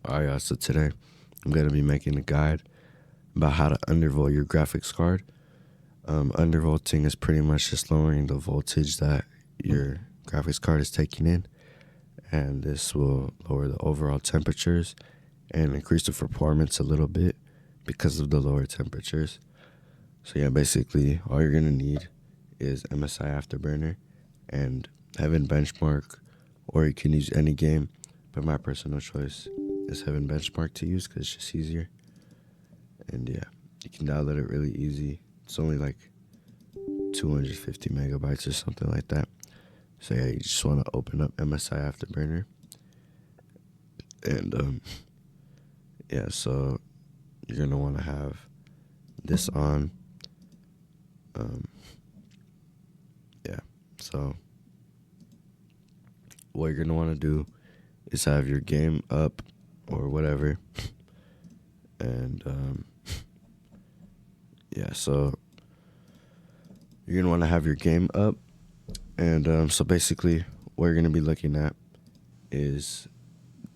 Alright, y'all, so today I'm going to be making a guide about how to undervolt your graphics card. Undervolting is pretty much just lowering the voltage that your graphics card is taking in, and this will lower the overall temperatures and increase the performance a little bit because of the lower temperatures. So yeah, basically all you're going to need is MSI Afterburner and Heaven Benchmark, or you can use any game, but my personal choice is Heaven Benchmark to use because it's just easier. And yeah, you can download it really easy. It's only like 250 megabytes or something like that. So yeah, you just want to open up MSI Afterburner. And yeah, so you're going to want to have this on. Yeah, so what you're going to want to do is have your game up or whatever. And yeah, so you're going to want to have your game up. And so basically what you're going to be looking at is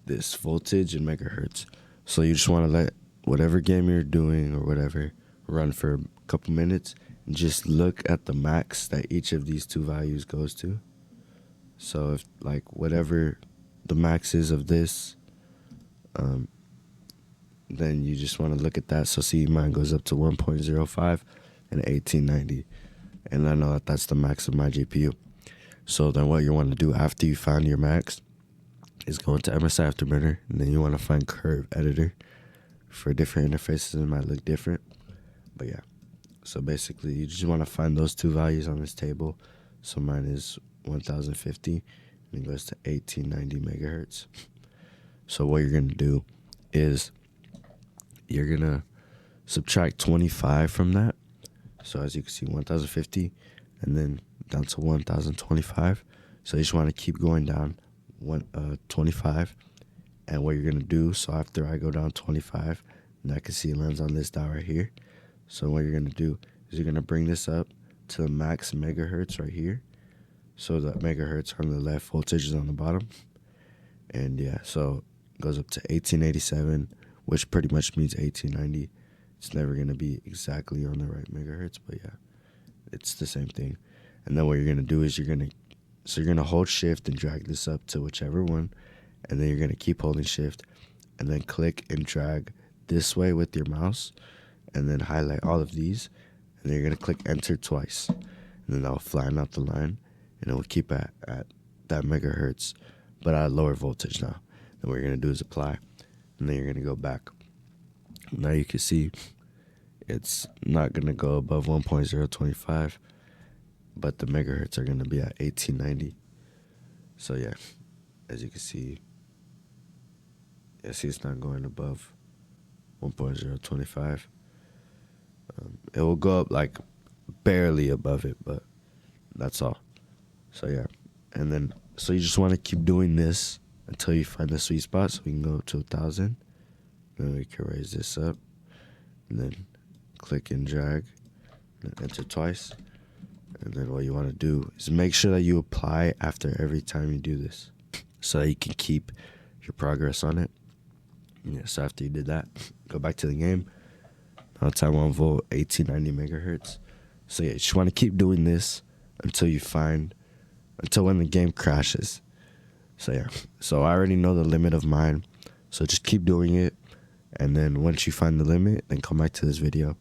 this voltage in megahertz. So you just want to let whatever game you're doing or whatever run for a couple minutes and just look at the max that each of these two values goes to. So if like whatever the max is of this, then you just want to look at that. So see, mine goes up to 1.05 and 1890. And I know that that's the max of my GPU. So then what you want to do after you find your max is go into MSI Afterburner, and then you want to find Curve Editor. For different interfaces, it might look different. But yeah, so basically you just want to find those two values on this table. So mine is 1050 and it goes to 1890 megahertz. So what you're going to do is you're going to subtract 25 from that. So as you can see, 1050 and then down to 1025. So you just want to keep going down 25. And what you're going to do, so after I go down 25, and I can see it lands on this dot right here. So what you're going to do is you're going to bring this up to the max megahertz right here. So the megahertz on the left, voltage is on the bottom. And yeah, so it goes up to 1887, which pretty much means 1890. It's never going to be exactly on the right megahertz, but yeah, it's the same thing. And then what you're going to do is you're going to hold shift and drag this up to whichever one. And then you're going to keep holding shift and then click and drag this way with your mouse and then highlight all of these. And then you're going to click enter twice. And then that'll flatten out the line and it will keep at that megahertz, but at a lower voltage now. Then what you're going to do is apply. And then you're going to go back. Now you can see it's not going to go above 1.025, but the megahertz are going to be at 1890. So yeah, as you can see, it's not going above 1.025. It will go up like barely above it, but that's all. So yeah, and then so you just want to keep doing this until you find the sweet spot. So we can go up to 1000. Then we can raise this up, and then click and drag, and enter twice. And then what you want to do is make sure that you apply after every time you do this, so that you can keep your progress on it. Yeah, so after you did that, go back to the game. Now time 1 volt, 1890 megahertz. So yeah, you just want to keep doing this until when the game crashes. So yeah, so I already know the limit of mine. So just keep doing it. And then once you find the limit, then come back to this video.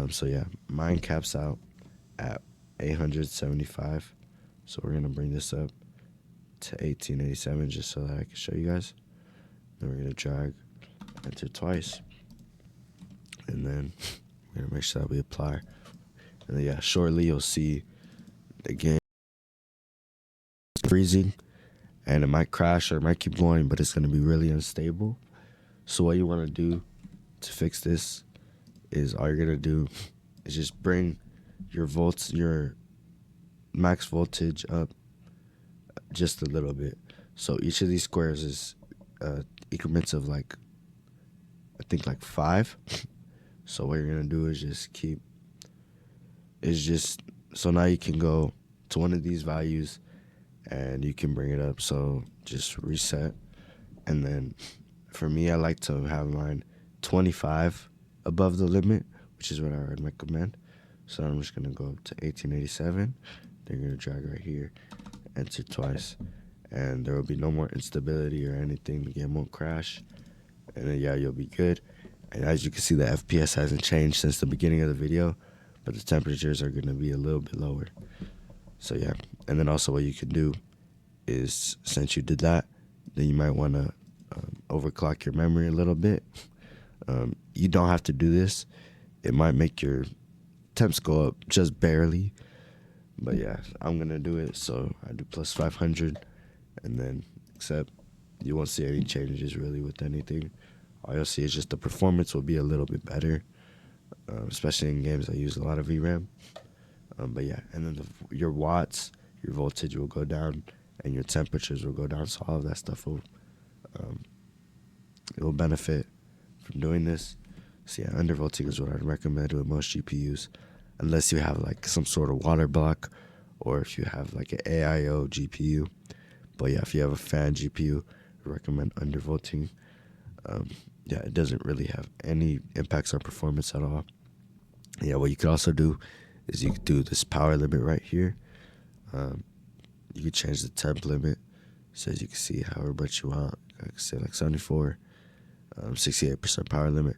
So yeah, mine caps out at 875. So we're going to bring this up to 1887 just so that I can show you guys. Then we're going to drag, enter twice. And then we're going to make sure that we apply. And then yeah, shortly you'll see the game freezing. And it might crash or it might keep going, but it's going to be really unstable. So what you want to do to fix this is all you're going to do is just bring your max voltage up just a little bit. So each of these squares is increments of like, I think like 5. So what you're going to do is so now you can go to one of these values and you can bring it up. So just reset, and then for me, I like to have mine 25 above the limit, which is what I would recommend. So I'm just going to go up to 1887. Then you're going to drag right here, enter twice, and there will be no more instability or anything. The game won't crash, and then yeah, you'll be good. And as you can see, the FPS hasn't changed since the beginning of the video, but the temperatures are going to be a little bit lower. So yeah, and then also what you can do is, since you did that, then you might want to overclock your memory a little bit. You don't have to do this. It might make your temps go up just barely, but yeah, I'm gonna do it. So I do plus 500, and then except you won't see any changes really with anything. All you'll see is just the performance will be a little bit better, especially in games that use a lot of VRAM. But yeah, and then your watts, your voltage will go down, and your temperatures will go down. So all of that stuff will it will benefit from doing this. So yeah, undervolting is what I'd recommend with most GPUs, unless you have like some sort of water block, or if you have like an AIO GPU. But yeah, if you have a fan GPU, I recommend undervolting. Yeah, it doesn't really have any impacts on performance at all. Yeah, what you could also do is you could do this power limit right here. You could change the temp limit, so as you can see however much you want. I could say like 74, 68% power limit.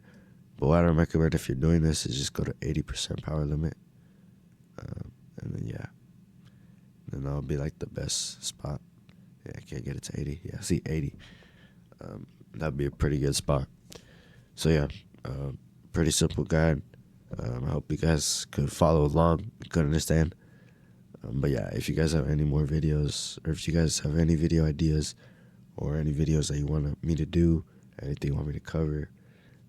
But what I recommend if you're doing this is just go to 80% power limit, and then yeah, then that'll be like the best spot. Yeah, I can't get it to 80. Yeah, see 80. That'd be a pretty good spot. So yeah, pretty simple guide. I hope you guys could follow along, could understand. But yeah, if you guys have any more videos, or if you guys have any video ideas, or any videos that you want me to do, anything you want me to cover,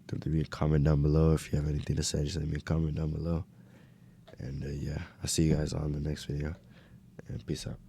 then leave me a comment down below. If you have anything to say, just leave me a comment down below. And yeah, I'll see you guys on the next video. And peace out.